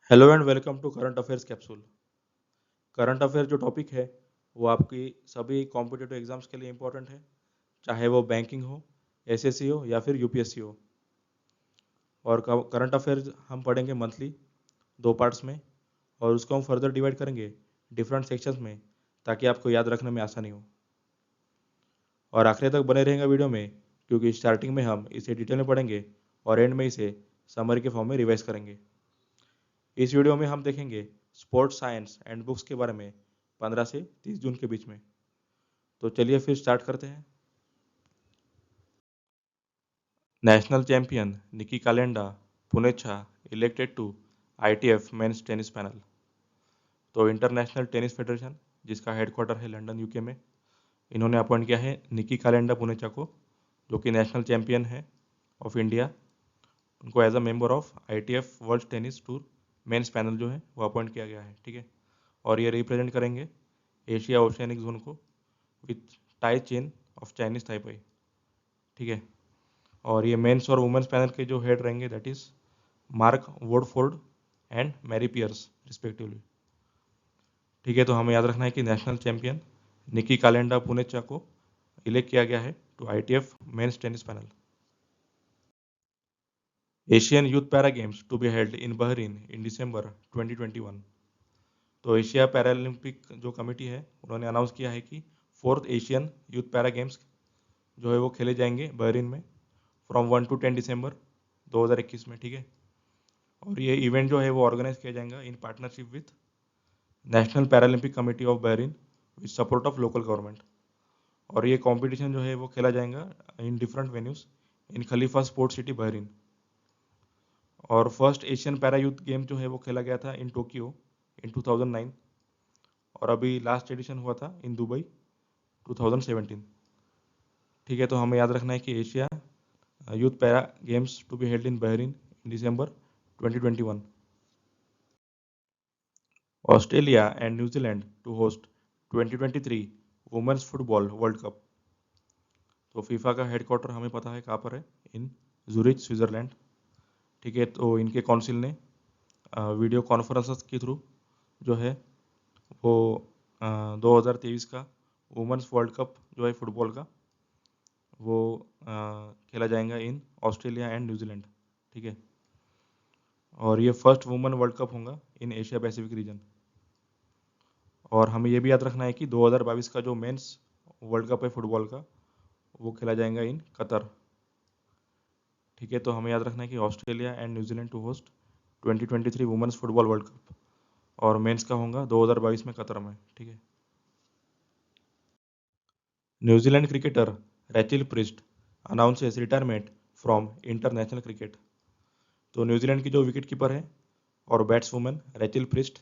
Hello and welcome to current affairs capsule. Current affair जो topic है वो आपकी सभी कॉम्पिटिटिव एग्जाम्स के लिए इंपॉर्टेंट है, चाहे वो बैंकिंग हो, एसएससी हो या फिर यूपीएससी हो। और करंट अफेयर्स हम पढ़ेंगे मंथली 2 पार्ट्स में, और उसको हम फर्दर डिवाइड करेंगे डिफरेंट सेक्शंस में, ताकि आपको याद रखने में आसानी हो। और आखिर तक बने रहेंगे वीडियो में, क्योंकि स्टार्टिंग में हम इसे डिटेल में पढ़ेंगे और एंड में इसे समरी के फॉर्म में रिवाइज करेंगे। इस वीडियो में हम देखेंगे स्पोर्ट्स साइंस एंड बुक्स के बारे में 15 से 30 जून के बीच में। तो चलिए फिर स्टार्ट करते हैं। National champion Nikki कालेंडा Poonacha elected to ITF men's tennis panel. तो इंटरनेशनल टेनिस फेडरेशन, जिसका हेडक्वार्टर है लंदन यूके में, इन्होंने अपॉइंट किया है निकी कालेंडा पुनेचा को, जो कि नेशनल चैंपियन है ऑफ इंडिया। उनको as a member of ITF world tennis tour men's panel जो है वो अपॉइंट किया गया है, ठीक है। और ये रिप्रेजेंट करेंगे एशिया ओशियानिक जोन को with tie chain of Chinese ताइपाई, ठीक है। और ये मेंस और वुमेन्स पैनल के जो हेड रहेंगे that is Mark Woodforde and Mary Pierce respectively, ठीक है। तो हमें याद रखना है कि नेशनल चैंपियन निकी कालेंडा पुनेचा को इलेक्ट किया गया है to ITF men's tennis panel. Asian youth para games to be held in Bahrain in December 2021। तो एशिया पैरालंपिक जो कमेटी है उन्होंने अनाउंस किया है कि 4th Asian youth para games जो है वो खेले जाएंगे बहरीन में फ्रॉम 1 to 10 दिसंबर 2021 में, ठीक है। और ये इवेंट जो है वो ऑर्गेनाइज किया जाएगा in partnership with national paralympic committee of Bahrain with support of local government. और ये कंपटीशन जो है वो खेला जाएगा in different venues in Khalifa sports city Bahrain. और first Asian para youth game जो है वो खेला गया था इन टोक्यो इन 2009, और अभी लास्ट एडिशन हुआ था इन दुबई 2017, ठीक है। तो हमें याद रखना है कि Asia youth para games to be held in Bahrain in December 2021। Australia and New Zealand to host 2023 women's football world cup. तो फीफा का हेडक्वार्टर हमें पता है कहाँ पर है, इन जूरिच स्विट्जरलैंड, ठीक है। तो इनके काउंसिल ने वीडियो कॉन्फ्रेंसेस के थ्रू जो है वो 2023 का वुमेन्स वर्ल्ड कप जो है फुटबॉल का वो खेला जाएगा इन ऑस्ट्रेलिया एंड न्यूजीलैंड, ठीक है। और ये फर्स्ट वुमेन वर्ल्ड कप होगा इन एशिया पैसिफिक रीजन। और हमें ये भी याद रखना है कि 2022 का जो मेंस वर्ल्ड कप है फुटबॉल का वो खेला जाएगा इन कतर, ठीक है। तो हमें याद रखना है कि Australia and New Zealand to host 2023 women's football world cup, और मेंस का होगा 2022 में कतर में, ठीक है। New Zealand cricketer Rachel Priest announces retirement from international cricket. तो न्यूजीलैंड की जो विकेट कीपर है और बैट्सवुमन रैचिल प्रिस्ट,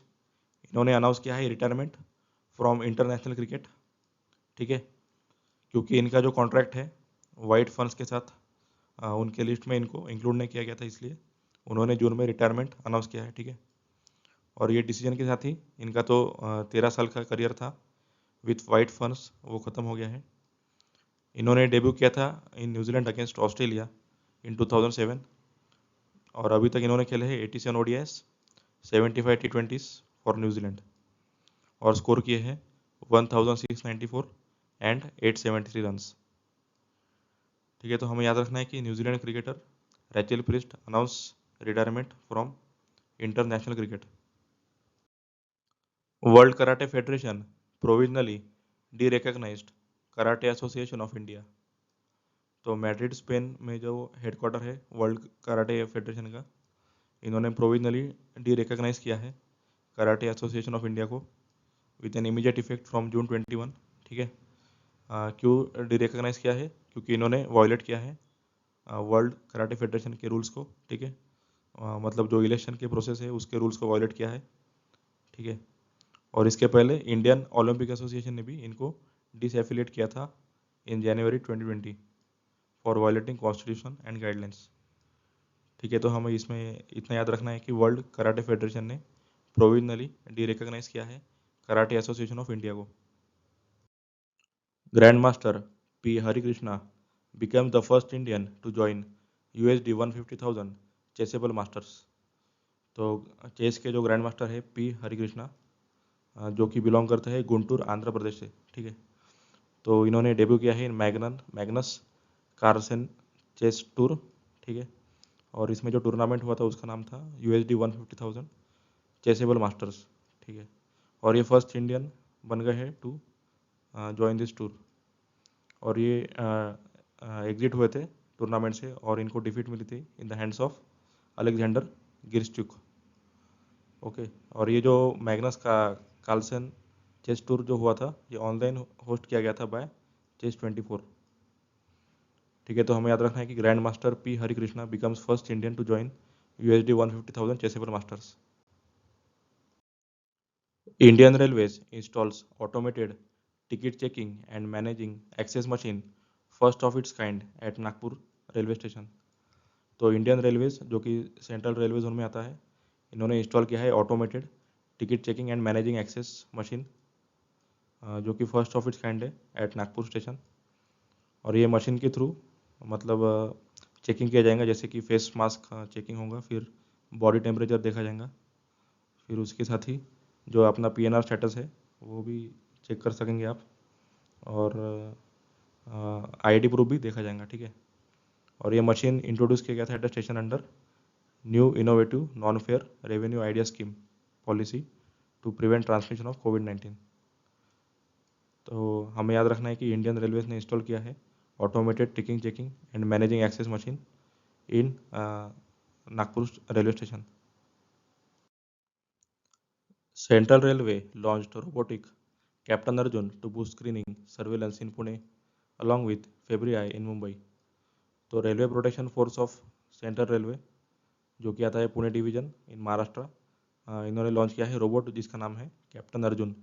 इन्होंने अनाउंस किया है रिटायरमेंट फ्रॉम इंटरनेशनल क्रिकेट, ठीक है। क्योंकि इनका जो कॉन्ट्रैक्ट है वाइट फंड्स के साथ उनके लिस्ट में इनको इंक्लूड नहीं किया गया था, इसलिए उन्होंने जून में रिटायरमेंट अनाउंस किया है, ठीक है। और ये डिसीजन के साथ ही इनका तो 13 साल का करियर था विथ वाइट फंड्स वो ख़त्म हो गया है। इन्होंने डेब्यू किया था इन न्यूजीलैंड अगेंस्ट ऑस्ट्रेलिया इन 2007, और अभी तक इन्होंने खेले हैं 87 ओडीआईस 75 टी20 फॉर न्यूजीलैंड, और स्कोर किए हैं 1694 एंड 873 रन्स, ठीक है। तो हमें याद रखना है कि New Zealand cricketer Rachel Priest announce retirement from international cricket. World karate federation provisionally derecognised karate association of India. तो मैड्रिड स्पेन में जो हेडक्वार्टर है वर्ल्ड कराटे फेडरेशन का, इन्होंने प्रोविजनली डी रिकग्नाइज किया है कराटे एसोसिएशन ऑफ इंडिया को with an immediate effect from June 21, ठीक है। क्यों डी रिकग्नाइज किया है? क्योंकि इन्होंने वायलेट किया है वर्ल्ड कराटे फेडरेशन के रूल्स को, ठीक है। मतलब जो इलेक्शन के प्रोसेस है उसके रूल्स को वायलेट किया है, ठीक है। और इसके पहले इंडियन ओलंपिक एसोसिएशन ने भी इनको डिसएफिलिएट किया था इन जनवरी 2020 for violating constitution and guidelines, ठीक है। तो हमें इसमें इतना याद रखना है कि वर्ल्ड कराटे फेडरेशन ने प्रोविजनली डी रिकग्नाइज किया है कराटे एसोसिएशन ऑफ इंडिया को। Grand master P Harikrishna became the first Indian to join USD 150,000 chessable masters. तो चेस के जो ग्रैंड मास्टर है पी हरिकृष्णा, जो कि बिलोंग करते हैं गुंटूर आंध्र प्रदेश से, ठीक है। तो इन्होंने डेब्यू किया है इन मैग्नस कार्लसन चेस टूर, ठीक है। और इसमें जो टूर्नामेंट हुआ था उसका नाम था USD 150,000 चेसेबल मास्टर्स, ठीक है। और ये फर्स्ट इंडियन बन गए हैं टू ज्वाइन दिस टूर। और ये एग्जिट हुए थे टूर्नामेंट से और इनको डिफीट मिली थी in the hands of Alexander Girschuk, okay. और ये जो मैग्नस का कार्लसन चेस टूर जो हुआ था ये ऑनलाइन होस्ट किया गया था बाय Chess24, ठीक है। तो हमें याद रखना है कि grand master P Harikrishna becomes first Indian to join USD 150,000 chessable masters. Indian Railways installs automated ticket checking and managing access machine, first of its kind at Nagpur railway station. तो इंडियन रेलवेज जो कि सेंट्रल रेलवे जोन में आता है, इन्होंने install किया है automated ticket checking and managing access machine, जो कि फर्स्ट ऑफ इट्स काइंड है एट नागपुर स्टेशन। और ये मशीन के थ्रू मतलब चेकिंग किया जाएगा, जैसे कि फेस मास्क चेकिंग होगा, फिर बॉडी टेम्परेचर देखा जाएगा, फिर उसके साथ ही जो अपना PNR स्टेटस है वो भी चेक कर सकेंगे आप, और ID प्रूफ भी देखा जाएगा, ठीक है। और ये मशीन इंट्रोड्यूस किया गया था at the station under new innovative non fare revenue idea scheme policy to prevent transmission of कोविड-19। तो हमें याद रखना है कि इंडियन रेलवेज ने इंस्टॉल किया है automated ticket checking and managing access machine in Nagpur railway station. Central Railway launched robotic Captain Arjun to boost screening surveillance in Pune along with February in Mumbai। तो railway protection force of central railway जो कि आता है Pune division in Maharashtra, इन्होंने launch किया है robot जिसका नाम है कैप्टन अर्जुन।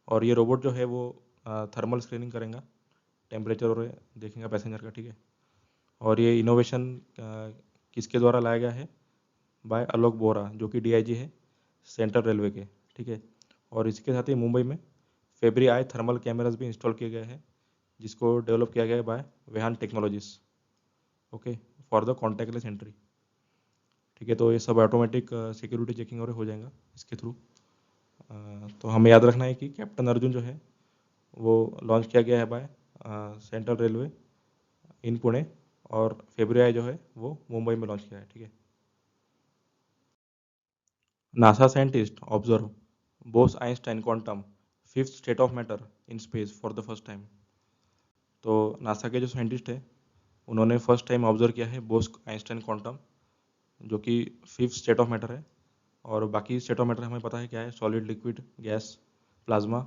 और ये रोबोट जो है वो थर्मल स्क्रीनिंग करेगा, टेम्परेचर और देखेगा पैसेंजर का, ठीक है। और ये इनोवेशन किसके द्वारा लाया गया है? बाय आलोक बोरा जो कि DIG है सेंट्रल रेलवे के, ठीक है। और इसके साथ ही मुंबई में फेब्री आई थर्मल कैमराज भी इंस्टॉल किए गए हैं, जिसको डेवलप किया गया है by Vehaan technologies, okay, for the contactless entry, ठीक है। तो ये सब ऑटोमेटिक सिक्योरिटी चेकिंग और हो जाएगा इसके थ्रू। तो हमें याद रखना है कि कैप्टन अर्जुन जो है वो लॉन्च किया गया है बाय सेंट्रल रेलवे इन पुणे, और फेब्रुआरी जो है वो मुंबई में लॉन्च किया है, ठीक है। NASA scientists observe Bose-Einstein quantum fifth state of matter in space for the first time। तो नासा के जो साइंटिस्ट है उन्होंने फर्स्ट टाइम ऑब्जर्व किया है बोस आइंस्टाइन क्वांटम, जो कि फिफ्थ स्टेट ऑफ मैटर है। और बाकी स्टेट ऑफ मैटर हमें पता है क्या है, सॉलिड, लिक्विड, गैस, प्लाज्मा,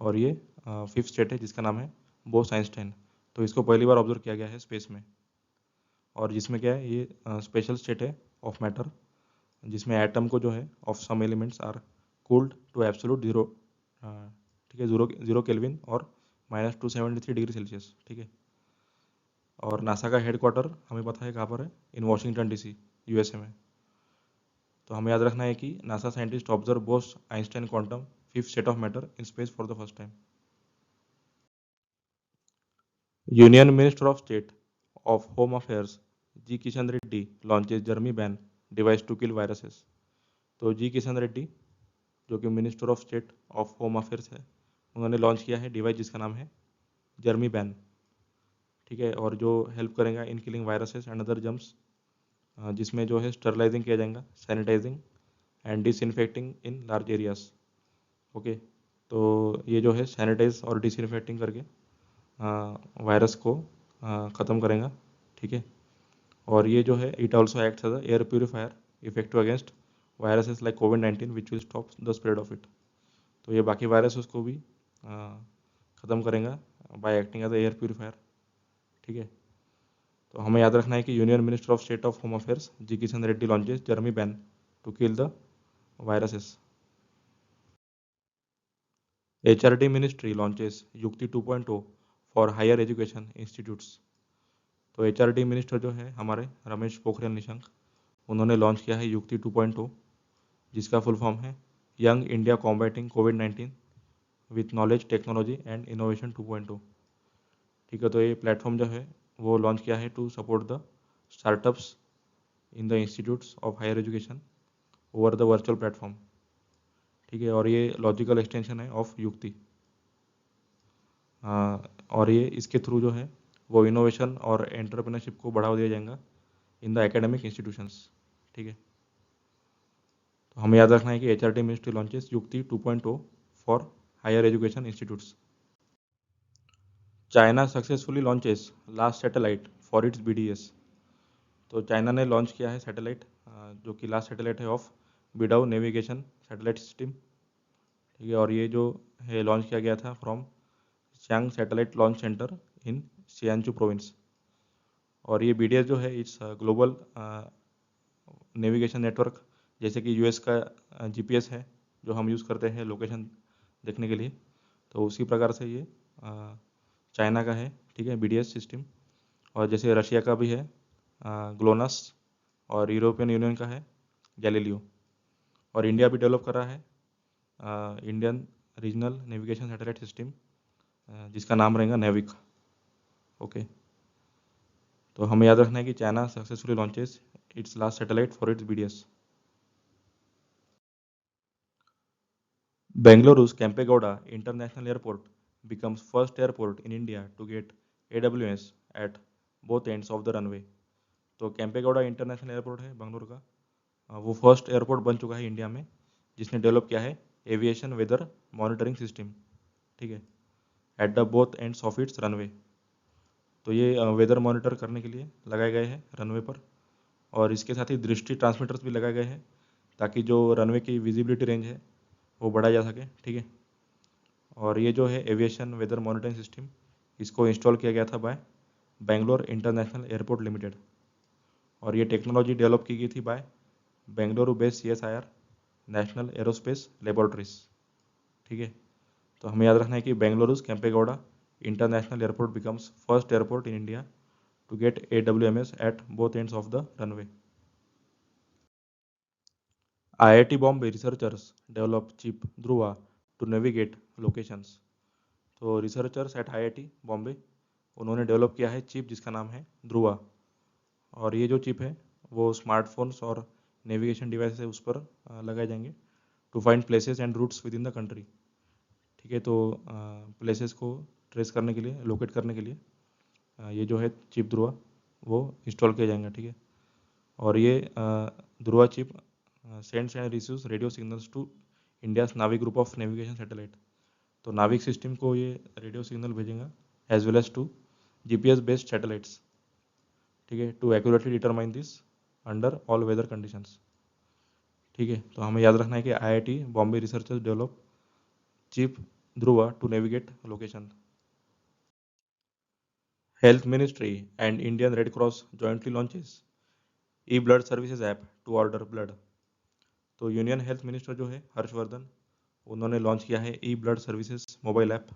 और ये फिफ्थ स्टेट है जिसका नाम है बोस आइंस्टाइन। तो इसको पहली बार ऑब्जर्व किया गया है स्पेस में, और जिसमें क्या है, ये स्पेशल स्टेट है ऑफ मैटर, जिसमें एटम को जो है of some elements are cooled to absolute zero, ठीक है, जीरो केल्विन और -273 डिग्री सेल्सियस, ठीक है। और नासा का हेडक्वार्टर हमें पता है कहाँ पर है, इन वॉशिंगटन DC USA में। तो हमें याद रखना है कि NASA scientist observe Bose Einstein quantum fifth state of matter in space for the first time. Union minister of state of home affairs G Kishan Reddy launches germi ban device to kill viruses. तो G Kishan Reddy जो कि minister of state of home affairs है, उन्होंने launch किया है device जिसका नाम है जर्मी बैन, ठीक है। और जो हेल्प करेगा in killing viruses and other germs, जिसमें जो है स्टरलाइजिंग किया जाएगा, sanitising and disinfecting in large areas, okay. तो ये जो है सैनिटाइज और डिसइंफेक्टिंग करके वायरस को ख़त्म करेगा, ठीक है। और ये जो है it also acts as air purifier effective against viruses like कोविड-19 which will stop the spread of it. तो ये बाकी वायरस को भी ख़त्म करेगा by acting as air purifier, ठीक है। तो हमें याद रखना है कि union minister of state of home affairs G Kishan Reddy launches germi ban to kill the viruses. HRD ministry launches Yukti 2.0 for higher education institutes. तो HRD मिनिस्टर जो है हमारे रमेश पोखरियाल निशंक, उन्होंने लॉन्च किया है युक्ति 2.0, जिसका फुल फॉर्म है young India combating covid with knowledge technology and innovation 2.0, ठीक है। तो ये प्लेटफॉर्म जो है वो लॉन्च किया है to support the startups in the institutes of higher education over the virtual platform, ठीक है। और ये लॉजिकल एक्सटेंशन है ऑफ युक्ति। और ये इसके थ्रू जो है वो इनोवेशन और एंटरप्रेन्योरशिप को बढ़ावा दिया जाएगा इन द एकेडमिक इंस्टीट्यूशंस, ठीक है। तो हमें याद रखना है कि HRD ministry launches Yukti 2.0 for higher education institutes. China successfully launches last satellite for its BDS। तो चाइना ने लॉन्च किया है सैटेलाइट, जो कि लास्ट सैटेलाइट है of Beidou navigation satellite system, ठीक है। और ये जो है लॉन्च किया गया था from Xichang satellite launch centre in Sichuan province. और ये BDS जो है इट्स ग्लोबल नेविगेशन नेटवर्क, जैसे कि US का GPS है जो हम यूज़ करते हैं लोकेशन देखने के लिए, तो उसी प्रकार से ये चाइना का है, ठीक है, BDS सिस्टम। और जैसे रशिया का भी है ग्लोनास, और यूरोपियन यूनियन का है गैलीलियो। और इंडिया भी डेवलप कर रहा है Indian regional navigation satellite system, जिसका नाम रहेगा नेविक, ओके। तो हमें याद रखना है कि China successfully launches it's last satellite for its BDS। Bengaluru's Kempegowda International Airport becomes first airport in India to get AWS at both ends of the runway। तो कैंपेगौड़ा इंटरनेशनल एयरपोर्ट है बेंगलुरु का, वो फर्स्ट एयरपोर्ट बन चुका है India में जिसने develop किया है एविएशन वेदर मॉनिटरिंग सिस्टम, ठीक है, at the both ends of its runway. तो ये वेदर मॉनिटर करने के लिए लगाए गए हैं रनवे पर, और इसके साथ ही दृष्टि ट्रांसमीटर्स भी लगाए गए हैं ताकि जो रनवे की विजिबिलिटी रेंज है वो बढ़ाया जा सके, ठीक है। और ये जो है एविएशन वेदर मॉनिटरिंग सिस्टम, इसको इंस्टॉल किया गया था by Bangalore international airport limited. और ये टेक्नोलॉजी डेवलप की गई थी by Bengaluru based CSIR national aerospace laboratories, ठीक है। तो हमें याद रखना है कि Bengaluru's Kempegowda international airport becomes first airport in India to get AWMS at both ends of the runway. IIT Bombay researchers develop chip Dhruva to navigate locations. तो रिसर्चर्स एट IIT बॉम्बे उन्होंने डेवलप किया है चिप जिसका नाम है ध्रुवा। और ये जो चिप है वो स्मार्टफोन्स और नेविगेशन डिवाइस है उस पर लगाए जाएंगे to find places and routes within the country, ठीक है। तो प्लेसेस को ट्रेस करने के लिए, लोकेट करने के लिए ये जो है चिप ध्रुवा वो इंस्टॉल किया जाएगा, ठीक है। और ये Dhruva chip sends and receives radio signals to India's NavIC group of navigation satellite. तो नाविक सिस्टम को ये रेडियो सिग्नल भेजेगा as well as to GPS based satellites, ठीक है, to accurately determine this under all weather conditions, ठीक है। तो हमें याद रखना है कि IIT Bombay researchers develop chip Dhruva to navigate location. Health ministry and Indian Red Cross jointly launches e blood services app to order blood. तो यूनियन हेल्थ मिनिस्टर जो है हर्षवर्धन, उन्होंने लॉन्च किया है E-ब्लड सर्विसेज मोबाइल ऐप,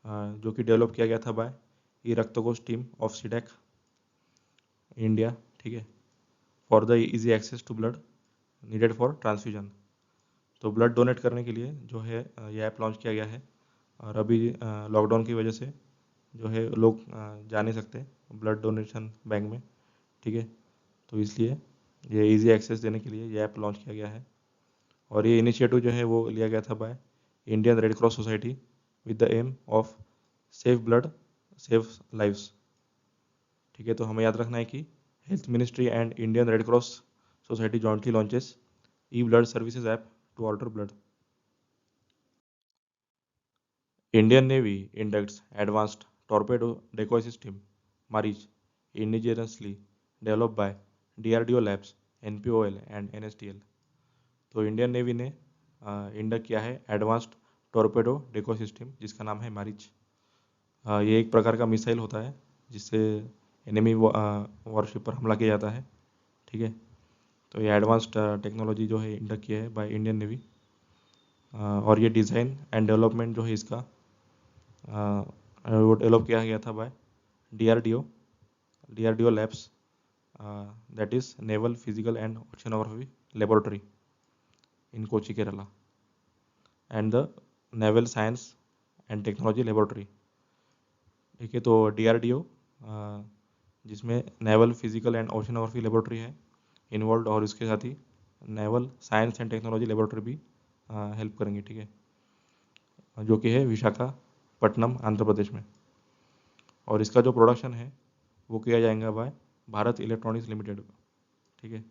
जो कि डेवलप किया गया था by Raktkosh team of CDAC India, ठीक है, for the easy access to blood needed for transfusion. तो ब्लड डोनेट करने के लिए जो है ये ऐप लॉन्च किया गया है। और अभी लॉकडाउन की वजह से जो है लोग जा नहीं सकते ब्लड डोनेशन बैंक में, ठीक है। तो इसलिए ये इजी एक्सेस देने के लिए ये ऐप लॉन्च किया गया है। और ये इनिशिएटिव जो है वो लिया गया था by Indian Red Cross Society with the aim of save blood save lives, ठीक है। तो हमें याद रखना है कि health ministry and Indian Red Cross Society jointly launches e blood services app to order blood. Indian navy inducts advanced torpedo decoy system MARICH indigenously developed by DRDO labs, NPOL and NSTL। तो Indian navy ने induct किया है advanced torpedo deco system जिसका नाम है मारिच। ये एक प्रकार का मिसाइल होता है जिससे एनिमी वॉरशिप पर हमला किया जाता है, ठीक है। तो ये एडवांस्ड टेक्नोलॉजी जो है इंडक्ट किया है बाय इंडियन नेवी। और ये डिज़ाइन एंड डेवलपमेंट जो है इसका वो डेवलप किया गया था by DRDO labs, that is naval physical and oceanography laboratory in Kochi Kerala and the naval science and technology laboratory, ठीक है। तो DRDO जिसमें naval physical and oceanography laboratory है इन्वॉल्व, और इसके साथ ही naval science and technology laboratory भी हेल्प करेंगे, ठीक है, जो कि है विशाखापट्टनम आंध्र प्रदेश में। और इसका जो प्रोडक्शन है वो किया जाएगा बाय भारत इलेक्ट्रॉनिक्स लिमिटेड, ठीक है,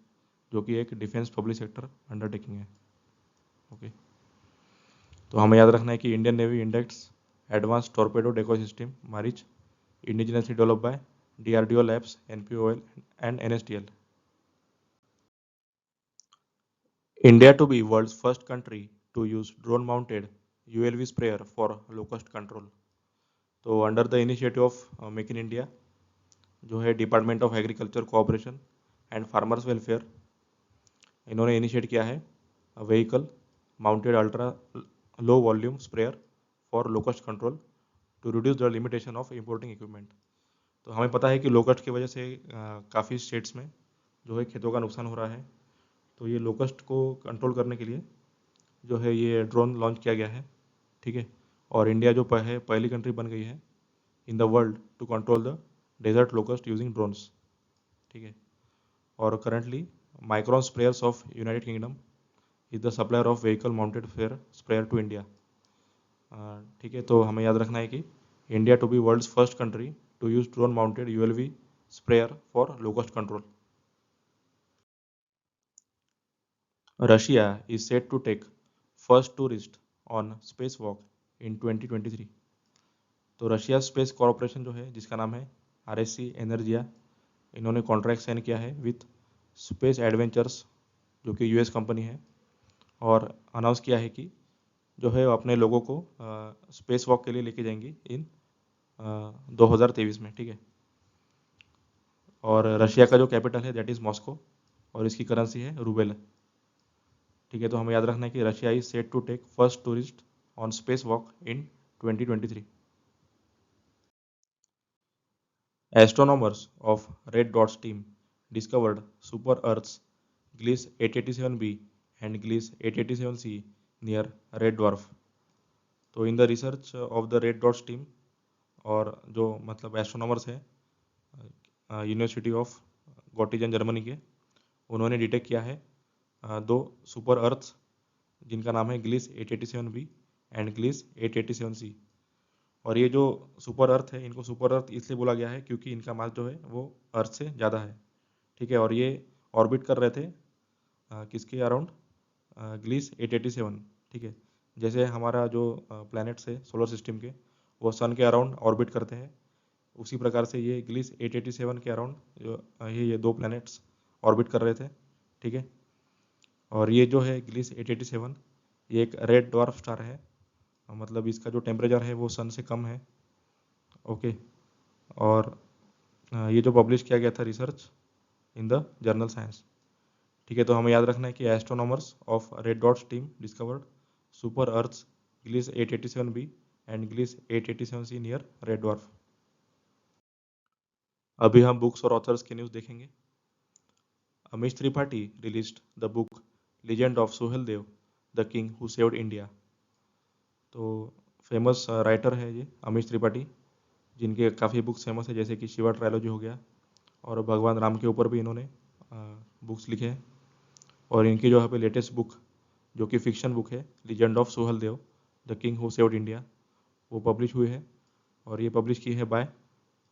जो कि एक डिफेंस पब्लिक सेक्टर अंडरटेकिंग है। ओके, तो हमें याद रखना है कि Indian navy index advance torpedo deco system Maareech indigenously developed by DRDO labs, NPOL and NSTL। India to be world's first country to use drone mounted ULV sprayer for locust control। तो under the initiative of make in India, जो है department of agriculture cooperation and farmers welfare, इन्होंने initiate किया है vehicle mounted ultra low volume sprayer for locust control to reduce the limitation of importing equipment. तो हमें पता है कि लोकस्ट की वजह से काफ़ी स्टेट्स में जो है खेतों का नुकसान हो रहा है। तो ये लोकस्ट को कंट्रोल करने के लिए जो है ये ड्रोन लॉन्च किया गया है, ठीक है। और इंडिया जो है पहली कंट्री बन गई है in the world to control the desert locust using drones, ठीक है। और currently Micron sprayers of United Kingdom is the supplier of vehicle mounted fair sprayer to India, ठीक है। तो हमें याद रखना है कि India to be world's first country to use drone mounted ULV sprayer for locust control. Russia is set to take first tourist on spacewalk in 2023। तो Russia space corporation जो है जिसका नाम है RSC एनर्जिया, इन्होंने कॉन्ट्रैक्ट साइन किया है with space adventures जो कि US कंपनी है, और अनाउंस किया है कि जो है वो अपने लोगों को स्पेस वॉक के लिए लेके जाएंगी इन 2023 में, ठीक है। और रशिया का जो कैपिटल है दैट इज़ मॉस्को, और इसकी करेंसी है रूबेल, ठीक है। तो हमें याद रखना है कि Russia is set to take first tourist on space walk in 2023। Astronomers of Red Dot's team discovered super Earths Gliese 887b and Gliese 887c near Red Dwarf। तो in the research of the red Dots team, और जो मतलब astronomers है university of गोटिजन Germany के, उन्होंने detect किया है दो सुपर अर्थ्स जिनका नाम है ग्लिस 887b एंड ग्लिस 887c। और ये जो सुपर अर्थ है, इनको सुपर अर्थ इसलिए बोला गया है क्योंकि इनका मास जो है वो अर्थ से ज़्यादा है, ठीक है। और ये ऑर्बिट कर रहे थे किसके अराउंड, ग्लिस 887, ठीक है। जैसे हमारा जो प्लैनेट्स है सोलर सिस्टम के वो सन के अराउंड ऑर्बिट करते हैं, उसी प्रकार से ये ग्लिस 887 के अराउंड जो ये दो प्लैनेट्स ऑर्बिट कर रहे थे, ठीक है। और ये जो है ग्लिस 887 ये एक रेड ड्वार्फ स्टार है, मतलब इसका जो टेम्परेचर है वो सन से कम है, ओके। और ये जो पब्लिश किया गया था research in the journal Science, ठीक है। तो हमें याद रखना है कि astronomers of Red Dots team discovered super earths Gliese 887b and Gliese 887c near red dwarf. अभी हम बुक्स और ऑथर्स के न्यूज़ देखेंगे। Amish Tripathi released the book legend of Suheldev the king who saved India. तो फेमस राइटर है ये अमीश त्रिपाठी, जिनके काफ़ी बुक्स फेमस है जैसे कि शिवा ट्रायलॉजी हो गया, और भगवान राम के ऊपर भी इन्होंने बुक्स लिखे हैं। और इनकी जो यहाँ पे लेटेस्ट बुक जो कि फिक्शन बुक है legend of Suheldev the king who saved India, वो पब्लिश हुई है, और ये पब्लिश की है by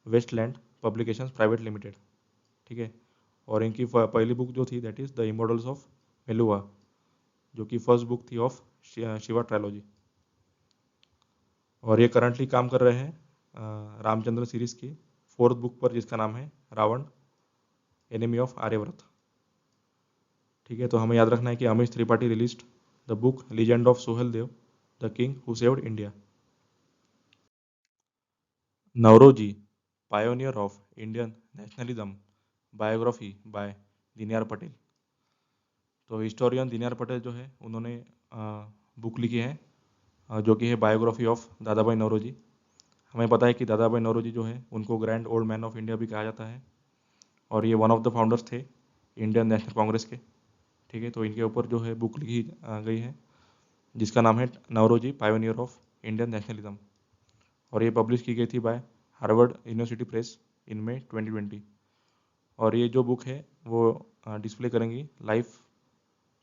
Westland publications private limited, ठीक है। और इनकी पहली बुक जो थी that is the immortals of Meluha, जो कि फर्स्ट बुक थी ऑफ शिवा ट्रायलॉजी। और ये करंटली काम कर रहे हैं रामचंद्र सीरीज की फोर्थ बुक पर जिसका नाम है रावण एनिमी ऑफ आर्यव्रत, ठीक है। तो हमें याद रखना है कि Amish Tripathi released the book legend of Suheldev the king who saved India. Naoroji pioneer of Indian nationalism biography by Deendayal Patel. तो हिस्टोरियन दीनदयाल पटेल जो है उन्होंने बुक लिखी है जो कि है बायोग्राफी ऑफ दादा भाई नौरोजी। हमें पता है कि दादा भाई नौरोजी जो है उनको grand old man of India भी कहा जाता है, और ये वन ऑफ द फाउंडर्स थे इंडियन नेशनल कांग्रेस के, ठीक है। तो इनके ऊपर जो है बुक लिखी गई है जिसका नाम है Naoroji pioneer of Indian nationalism, और ये पब्लिश की गई थी by Harvard University press in May 2020। और ये जो बुक है वो डिस्प्ले करेंगी live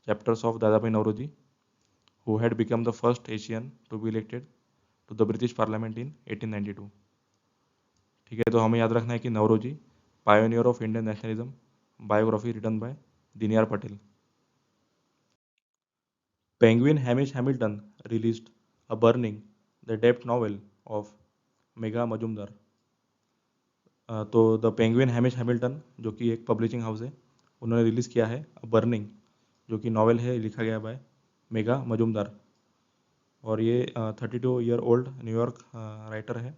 chapters of Dadabhai Nauroji, who had become the first Asian to be elected to the British Parliament in 1892. ठीक है, तो हमें याद रखना है कि Naoroji, pioneer of Indian nationalism, biography written by Dinyar Patel. Penguin Hamish Hamilton released a burning the depth novel of Megha Majumdar. तो the penguin Hamish Hamilton, जो कि एक पब्लिशिंग हाउस है, उन्होंने रिलीज़ किया है बर्निंग, जो कि नॉवेल है, लिखा गया बाय मेगा मजुमदार. और ये 32 ईयर ओल्ड न्यूयॉर्क राइटर है,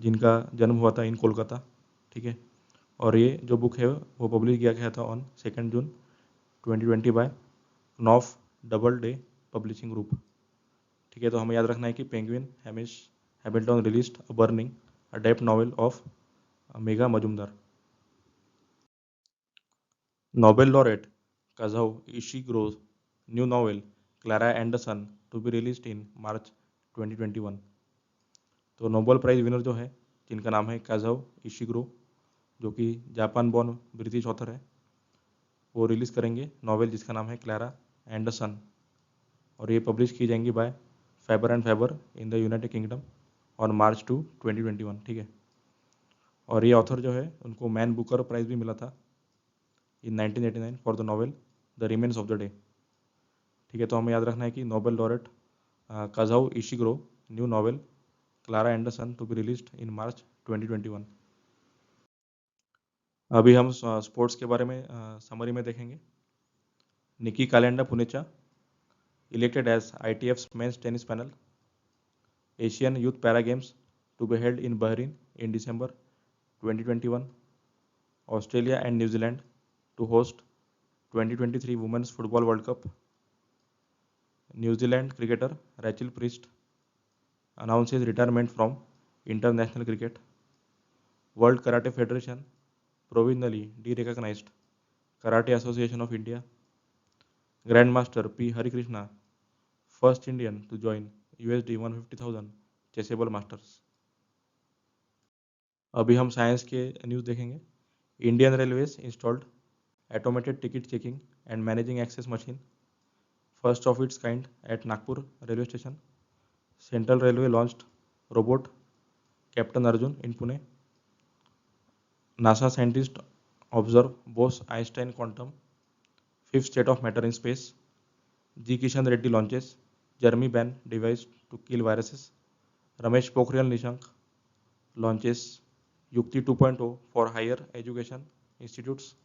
जिनका जन्म हुआ था इन कोलकाता. ठीक है, और ये जो बुक है वो पब्लिश किया गया था on 2 June 2020 by Knopf Doubleday publishing group. ठीक है, तो हमें याद रखना है कि Penguin Hamish Hamilton released a burning a depth novel of Megha Majumdar. Nobel laureate Kazuo Ishigro's new novel Clara and the Sun to be released in March 2021. तो Nobel prize winner जो है, जिनका नाम है काजुओ इशिग्रो, जो कि जापान बॉर्न ब्रिटिश ऑथर है, वो रिलीज़ करेंगे नॉवेल जिसका नाम है क्लारा एंड द सन. और ये पब्लिश की जाएंगी by Faber and Faber in the United Kingdom on March 2, 2021. ठीक है, और ये ऑथर जो है उनको मैन बुकर प्राइज भी मिला था in 1989 for the novel the remains of the day. ठीक है, तो हमें याद रखना है कि Nobel laureate Kazuo Ishiguro new novel Klara and the sun to be released in March 2021. अभी हम स्पोर्ट्स के बारे में समरी में देखेंगे. Niki कालेंडा Poonacha elected as ITF's men's tennis panel. Asian youth para games to be held in Bahrain in December 2021. Australia and New Zealand to host 2023 Women's Football World Cup. New Zealand cricketer Rachel Priest announces retirement from international cricket. World Karate Federation provisionally derecognized Karate Association of India. Grandmaster P. Harikrishna, first Indian to join USD 150,000 Chessable Masters. अभी हम science के news देखेंगे. Indian railways installed automated ticket checking and managing access machine, first of its kind at Nagpur railway station. Central Railway launched robot Captain Arjun in Pune. NASA scientists observe Bose-Einstein quantum, fifth state of matter in space. G. Kishan Reddy launches Germy-Ban device to kill viruses. Ramesh Pokhriyal Nishank launches Yukti 2.0 for higher education institutes.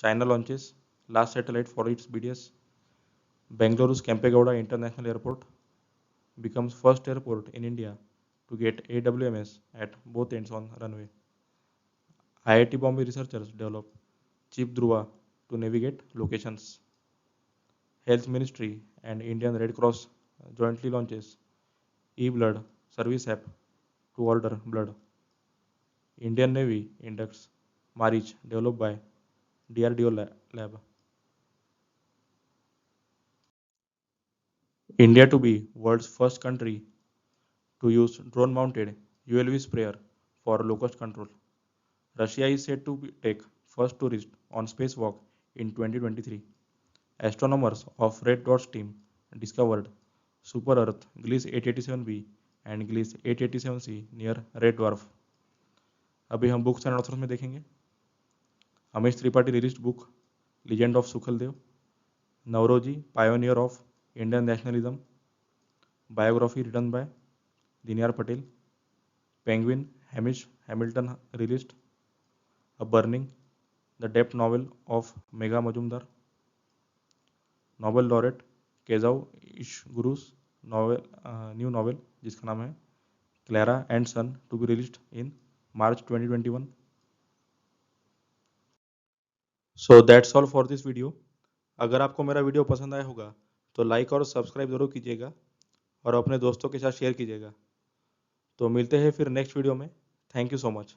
China launches last satellite for its BDS. Bengaluru's Kempegowda International Airport becomes first airport in India to get AWMS at both ends on runway. IIT Bombay researchers develop chip Dhruva to navigate locations. Health Ministry and Indian Red Cross jointly launches e-blood service app to order blood. Indian Navy inducts Marich developed by DRDO lab. India to be world's first country to use drone-mounted ULV sprayer for locust control. Russia is set to take first tourist on spacewalk in 2023. Astronomers of Red Dot team discovered super Earth Gliese 887b and Gliese 887c near Red Dwarf. अभी हम books and authors में देखेंगे. Amish Tripathi released book legend of Sukhaldev. Naoroji pioneer of Indian nationalism, biography written by Dinyar Patel. Penguin Hamish Hamilton released a burning the depth novel of Megha Majumdar. Nobel laureate Kazuo Ishiguro's novel new novel जिसका नाम है Klara and sun to be released in March 2021. So that's all for this video. अगर आपको मेरा video पसंद आया होगा तो लाइक और सब्सक्राइब जरूर कीजिएगा और अपने दोस्तों के साथ शेयर कीजिएगा. तो मिलते हैं फिर नेक्स्ट वीडियो में. Thank you so much.